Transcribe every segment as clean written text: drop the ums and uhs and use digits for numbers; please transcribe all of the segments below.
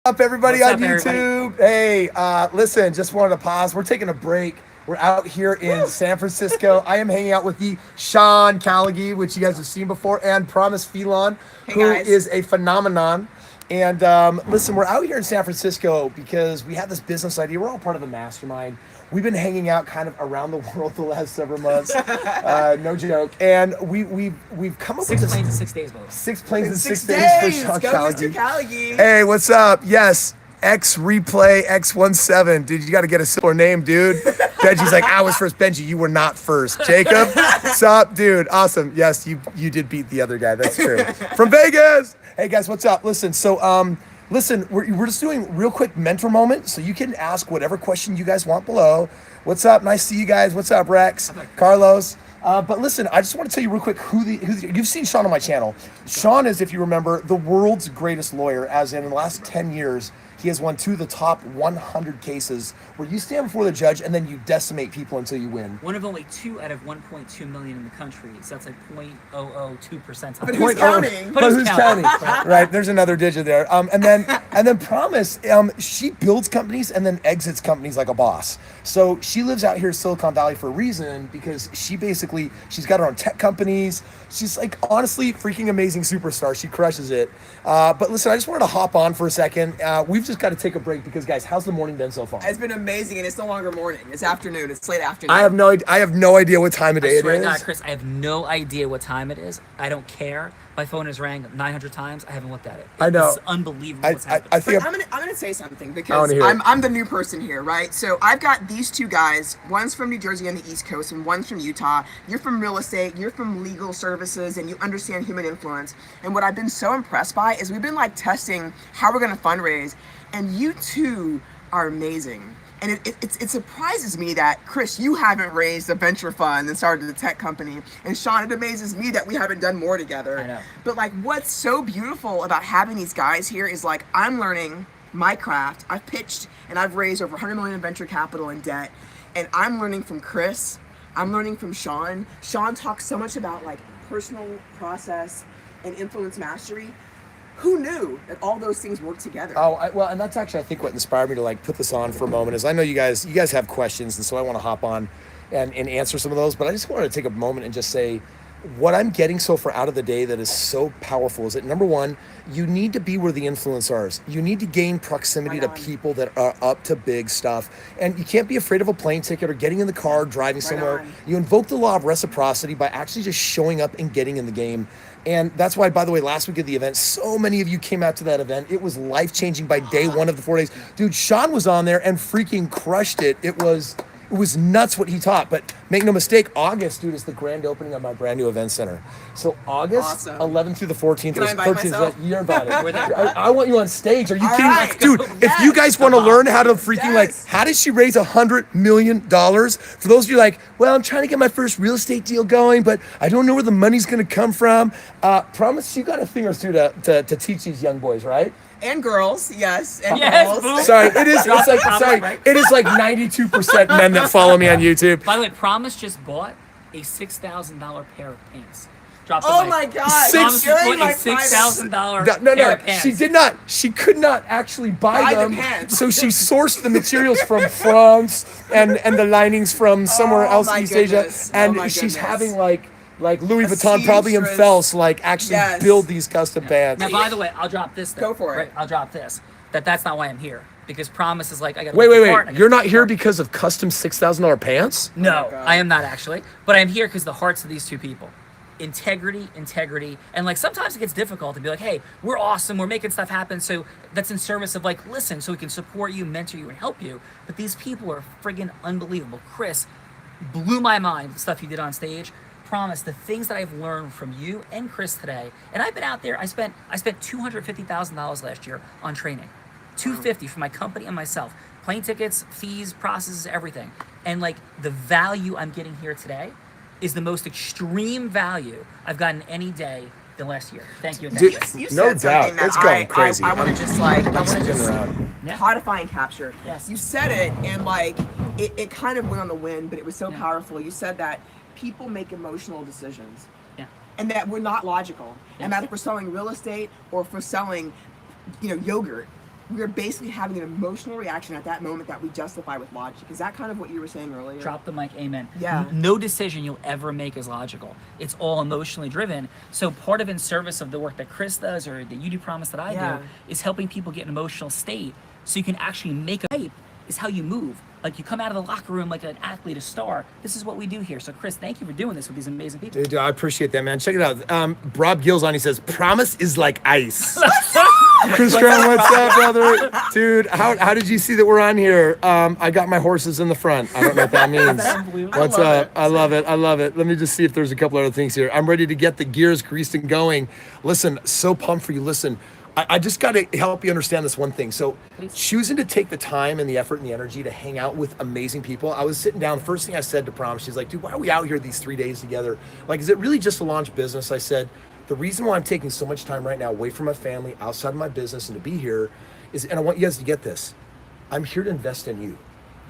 Up, everybody What's on up, everybody? YouTube? Hey, listen, just wanted to pause. We're taking a break. We're out here in San Francisco. I am hanging out with the Sean Callagy, which you guys have seen before, and Promise Phelon, Hey who guys. is a phenomenon. And listen, we're out here in San Francisco because we have this business idea. We're all part of the Mastermind. We've been hanging out kind of around the world the last several months, no joke. And we've come up with Six this planes in 6 days, both. 6 planes in 6 days for Days. Sean Go, Mr. Callagy. Callagy. Hey, what's up? Yes, X Replay X17. Dude, you got to get a similar name, dude. Benji's like, I was first. Benji, you were not first. Jacob, what's up, dude? Awesome. Yes, you did beat the other guy. That's true. From Vegas. Hey guys, what's up? Listen, we're just doing real quick mentor moment, so you can ask whatever question you guys want below. What's up? Nice to see you guys. What's up, Rex? Carlos? But listen, I just want to tell you real quick you've seen Sean on my channel. Sean is, if you remember, the world's greatest lawyer, as in the last 10 years, he has won 2 of the top 100 cases where you stand before the judge and then you decimate people until you win. One of only 2 out of 1.2 million in the country, so that's like 0.002%. But who's counting? But who's counting? Right, there's another digit there. And then Promise, she builds companies and then exits companies like a boss. So she lives out here in Silicon Valley for a reason, because she's got her own tech companies. She's like, honestly, freaking amazing superstar. She crushes it. But listen, I just wanted to hop on for a second. We've just got to take a break because, guys, how's the morning been so far? It's been amazing, and it's no longer morning. It's afternoon. It's late afternoon. I have no idea what time of day I it swear to is. God, Chris, I have no idea what time it is. I don't care. My phone has rang 900 times. I haven't looked at it. I know. It's unbelievable what's happening. I think I'm gonna say something I because wanna hear it. I'm the new person here, right? So I've got these two guys. One's from New Jersey on the East Coast, and one's from Utah. You're from real estate. You're from legal services, and you understand human influence. And what I've been so impressed by is we've been like testing how we're gonna fundraise, and you two are amazing. And it surprises me that, Chris, you haven't raised a venture fund and started a tech company. And Sean, it amazes me that we haven't done more together. I know. But like, what's so beautiful about having these guys here is like, I'm learning my craft. I've pitched and I've raised over 100 million in venture capital and debt. And I'm learning from Chris. I'm learning from Sean. Sean talks so much about like personal process and influence mastery. Who knew that all those things work together? Well, and that's actually, I think, what inspired me to like put this on for a moment. Is I know you guys have questions, and so I want to hop on and answer some of those. But I just wanted to take a moment and just say, what I'm getting so far out of the day that is so powerful is that, number one, you need to be where the influence are. You need to gain proximity to people that are up to big stuff. And you can't be afraid of a plane ticket or getting in the car, driving somewhere. You invoke the law of reciprocity by actually just showing up and getting in the game. And that's why, by the way, last week at the event, so many of you came out to that event. It was life-changing by day one of the 4 days. Dude, Sean was on there and freaking crushed it. It was nuts what he taught. But make no mistake, August, dude, is the grand opening of my brand new event center. So August 11th through the 14th. Can I invite myself? You're invited. I want you on stage. Are you kidding? right. Dude, if you guys want to learn how to freaking Yes. how did she raise $100 million? For those of you like, well, I'm trying to get my first real estate deal going, but I don't know where the money's going to come from. Promise you got a thing or two to teach these young boys, right? And girls, yes. And Yes, girls. boo. Sorry, it is like 92% men that follow me on YouTube. By the way, Promise just bought a $6,000 pair of pants. Dropped Oh the my mic. God! Promise Sharing just bought my a $6,000 No, pair of pants. she did not. She could not actually buy Buy the them. pants. So she sourced the materials from France and the linings from somewhere else in my East Asia. goodness. And Oh my she's goodness. having like Louis Vuitton, probably in seamstress. Phelps, like actually Yes. build these custom pants. Now, by the way, I'll drop this. Though. Go for it. Right, I'll drop this. That's not why I'm here. Because Promise is like, I got. Wait. You're not here because of custom $6,000 pants? No, God. I am not actually. But I'm here because the hearts of these two people. Integrity, and like sometimes it gets difficult to be like, hey, we're awesome, we're making stuff happen, so that's in service of like, listen, so we can support you, mentor you, and help you. But these people are friggin' unbelievable. Chris blew my mind, the stuff you did on stage. Promise, the things that I've learned from you and Chris today, and I've been out there, I spent $250,000 last year on training. $250 for my company and myself. Plane tickets, fees, processes, everything. And like the value I'm getting here today is the most extreme value I've gotten any day than last year. Thank you. Dude, You no said something doubt. that It's going crazy. I want to just like, I want to Spinning just around. Yeah. codify and capture. Yes. You said it, and like, it kind of went on the wind, but it was so Yeah. powerful. You said that people make emotional decisions. Yeah. And that we're not logical. Yeah. And that if we're selling real estate or if we're selling, yogurt, we're basically having an emotional reaction at that moment that we justify with logic. Is that kind of what you were saying earlier? Drop the mic, amen. Yeah. No decision you'll ever make is logical. It's all emotionally driven. So part of in service of the work that Chris does or that you do Promise that I do is helping people get an emotional state so you can actually make a hype is how you move. Like you come out of the locker room like an athlete, a star. This is what we do here. So Chris, thank you for doing this with these amazing people. Dude, I appreciate that, man. Check it out. Rob Gill's on. He says, "Promise is like ice." Chris Crown, what's up, brother? Dude, how did you see that we're on here? I got my horses in the front. I don't know what that means. What's up? I love it. I love it. Let me just see if there's a couple other things here. I'm ready to get the gears greased and going. Listen, so pumped for you. Listen, I just got to help you understand this one thing. So choosing to take the time and the effort and the energy to hang out with amazing people. I was sitting down. First thing I said to Prom, she's like, dude, why are we out here these 3 days together? Like, is it really just to launch business? I said, the reason why I'm taking so much time right now away from my family, outside of my business, and to be here is, and I want you guys to get this, I'm here to invest in you.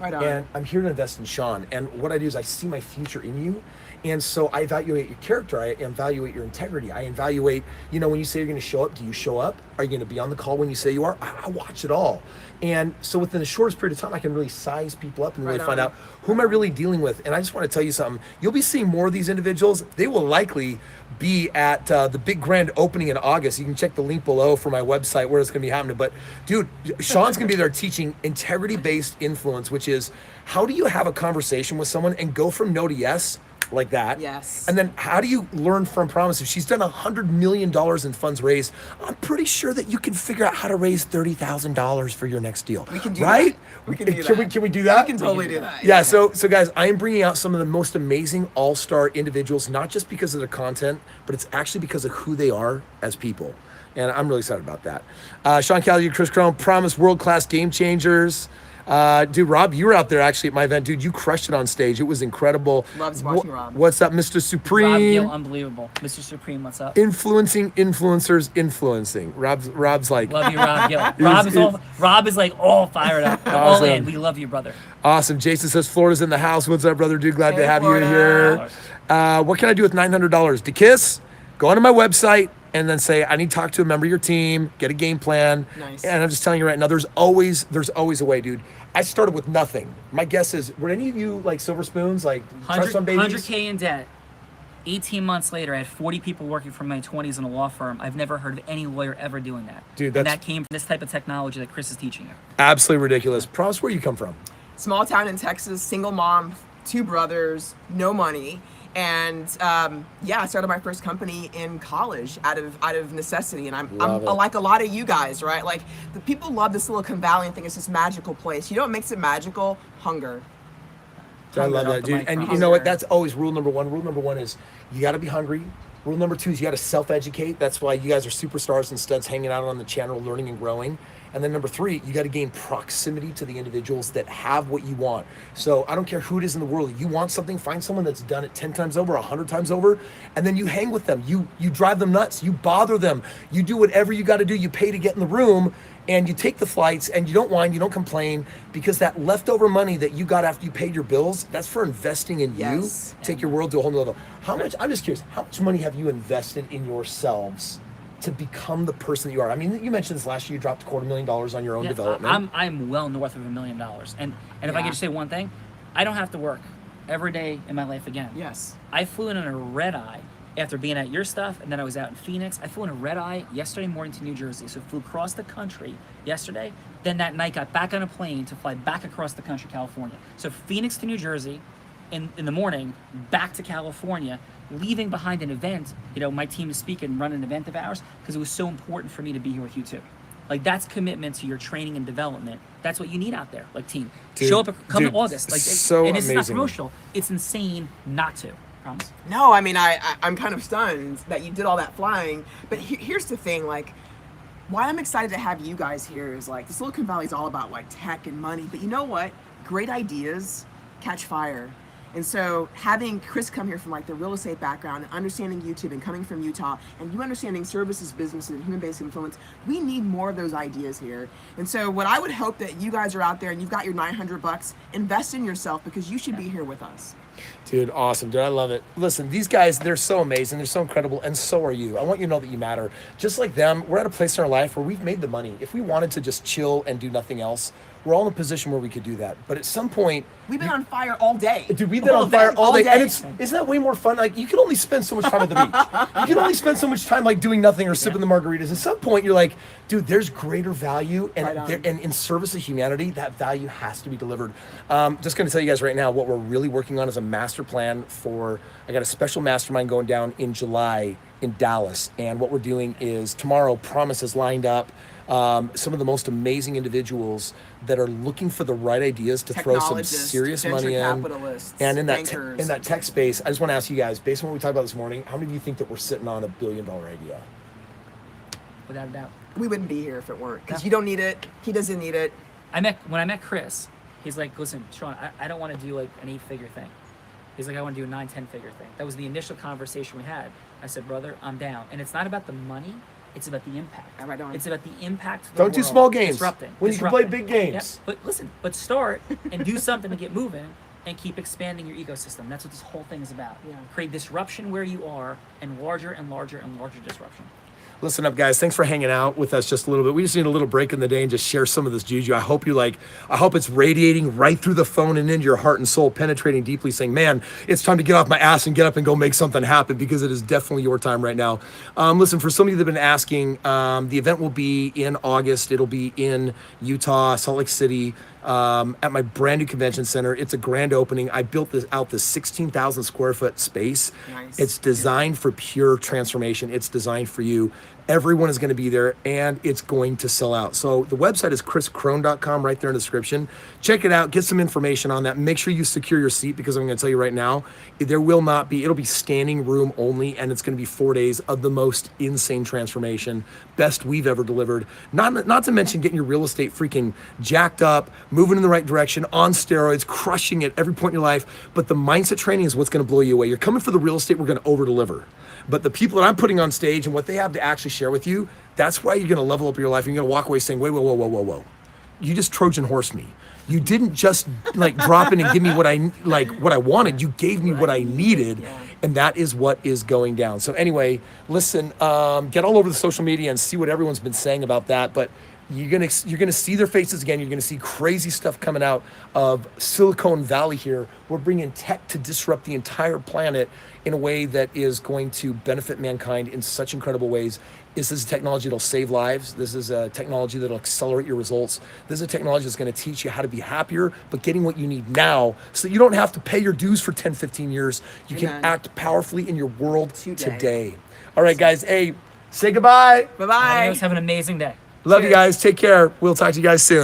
Right on. And I'm here to invest in Sean. And what I do is I see my future in you. And so I evaluate your character. I evaluate your integrity. I evaluate, when you say you're going to show up, do you show up? Are you going to be on the call when you say you are? I watch it all. And so within the shortest period of time, I can really size people up and really find out who am I really dealing with. And I just want to tell you something. You'll be seeing more of these individuals. They will likely be at the big grand opening in August. You can check the link below for my website where it's going to be happening. But dude, Sean's going to be there teaching integrity-based influence, which is how do you have a conversation with someone and go from no to yes like that? Yes. And then how do you learn from Promise? If she's done $100 million in funds raised, I'm pretty sure that you can figure out how to raise $30,000 for your next deal. We can do right? that. We can do that. Can we do that? We can totally do that. Yeah, so guys, I am bringing out some of the most amazing all-star individuals, not just because of their content, but it's actually because of who they are as people. And I'm really excited about that. Sean Callagy, Chris Crone, Promise world-class game changers. Dude, Rob, you were out there actually at my event. Dude, you crushed it on stage. It was incredible. Loves watching Rob. What's up, Mr. Supreme? Rob Gill, unbelievable. Mr. Supreme, what's up? Influencing influencers, influencing. Rob's like, Love you, Rob Gill. Rob is like all fired up, all in. We love you, brother. Awesome. Jason says Florida's in the house. What's up, brother? Dude, glad to have Florida. you here. What can I do with $900? To kiss? Go onto my website and then say, I need to talk to a member of your team, get a game plan. Nice. And I'm just telling you right now, there's always a way, dude. I started with nothing. My guess is, were any of you like silver spoons, like trust fund babies? 100K in debt. 18 months later, I had 40 people working from my 20s in a law firm. I've never heard of any lawyer ever doing that. Dude, and that came from this type of technology that Chris is teaching you. Absolutely ridiculous. Promise, where you come from? Small town in Texas, single mom, 2 brothers, no money. And I started my first company in college out of necessity. And I'm like a lot of you guys, right? Like the people love the Silicon Valley and think it's this magical place. You know what makes it magical? Hunger. I love that, dude. And you know what? That's always rule number one. Rule number one is you got to be hungry. Rule number 2 is you got to self-educate. That's why you guys are superstars and studs hanging out on the channel, learning and growing. And then number 3, you got to gain proximity to the individuals that have what you want. So I don't care who it is in the world. You want something, find someone that's done it 10 times over, 100 times over, and then you hang with them. You drive them nuts. You bother them. You do whatever you got to do. You pay to get in the room, and you take the flights, and you don't whine, you don't complain, because that leftover money that you got after you paid your bills, that's for investing in you. Take your world to a whole new level. How much, I'm just curious, how much money have you invested in yourselves to become the person that you are? I mean, you mentioned this last year, you dropped $250,000 on your own development. I'm well north of $1 million. And if I could just say one thing, I don't have to work every day in my life again. Yes. I flew in on a red eye after being at your stuff, and then I was out in Phoenix. I flew in a red eye yesterday morning to New Jersey, so flew across the country yesterday. Then that night got back on a plane to fly back across the country, California. So Phoenix to New Jersey in the morning, back to California, leaving behind an event. My team is speaking and run an event of ours because it was so important for me to be here with you too. Like that's commitment to your training and development. That's what you need out there, like team. Dude, Show up, come to August. Like, so and it's not amazing. promotional. It's insane not to. Promise. No, I mean, I'm kind of stunned that you did all that flying. But here's the thing, like, why I'm excited to have you guys here is like, the Silicon Valley is all about like tech and money. But you know what? Great ideas catch fire. And so having Chris come here from like the real estate background and understanding YouTube and coming from Utah and you understanding services, businesses, and human-based influence, we need more of those ideas here. And so what I would hope that you guys are out there and you've got your $900, invest in yourself because you should be here with us. Dude, awesome. Dude, I love it. Listen, these guys, they're so amazing. They're so incredible. And so are you. I want you to know that you matter. Just like them, we're at a place in our life where we've made the money. If we wanted to just chill and do nothing else, we're all in a position where we could do that. But at some point, We've been on fire all day. dude, we've been on fire all day. And isn't that way more fun? Like, you can only spend so much time at the beach. You can only spend so much time like doing nothing or sipping the margaritas. At some point, you're like, dude, there's greater value, and Right on. and in service of humanity, that value has to be delivered. Just going to tell you guys right now, what we're really working on is a master plan for. I got a special mastermind going down in July in Dallas, and what we're doing is tomorrow. Promise is lined up. Some of the most amazing individuals that are looking for the right ideas to throw some Technologists, serious venture money in. capitalists, And in bankers. that tech space, I just want to ask you guys, based on what we talked about this morning, how many of you think that we're sitting on $1 billion idea? Without a doubt. We wouldn't be here if it weren't. Because Yeah. you don't need it. He doesn't need it. When I met Chris, he's like, listen, Sean, I don't want to do like an 8-figure thing. He's like, I want to do a 9-10-figure thing. That was the initial conversation we had. I said, brother, I'm down. And it's not about the money. It's about the impact. Right on. It's about the impact. To the Don't do world. small games. Disrupting. When you can play Disrupting. big games. Yeah. But listen, start and do something to get moving and keep expanding your ecosystem. That's what this whole thing is about. Yeah. Create disruption where you are and larger and larger and larger disruption. Listen up, guys. Thanks for hanging out with us just a little bit. We just need a little break in the day and just share some of this juju. I hope it's radiating right through the phone and into your heart and soul, penetrating deeply, saying, man, it's time to get off my ass and get up and go make something happen, because it is definitely your time right now. Listen, for some of you that have been asking, the event will be in August. It'll be in Utah, Salt Lake City, at my brand new convention center. It's a grand opening. I built this 16,000 square foot space. Nice. It's designed for pure transformation. It's designed for you. Everyone is going to be there, and it's going to sell out. So the website is chriscrone.com, right there in the description. Check it out. Get some information on that. Make sure you secure your seat, because I'm going to tell you right now, it'll be standing room only, and it's going to be 4 days of the most insane transformation, best we've ever delivered. Not to mention getting your real estate freaking jacked up, moving in the right direction, on steroids, crushing it every point in your life. But the mindset training is what's going to blow you away. You're coming for the real estate, we're going to over-deliver. But the people that I'm putting on stage and what they have to actually share with you, that's why you're going to level up your life. And you're going to walk away saying, wait, whoa. You just Trojan horse me. You didn't just like drop in and give me what I wanted. You gave me what I needed. Yeah. And that is what is going down. So anyway, listen, get all over the social media and see what everyone's been saying about that. But you're gonna see their faces again. You're gonna see crazy stuff coming out of Silicon Valley here. We're bringing tech to disrupt the entire planet in a way that is going to benefit mankind in such incredible ways. This is a technology that'll save lives. This is a technology that'll accelerate your results. This is a technology that's going to teach you how to be happier, but getting what you need now, so that you don't have to pay your dues for 10, 15 years. You can Amen. act powerfully in your world Today. today. All right, guys. Hey, say goodbye. Bye-bye. Have an amazing day. Love you Cheers. guys. Take care. We'll talk to you guys soon.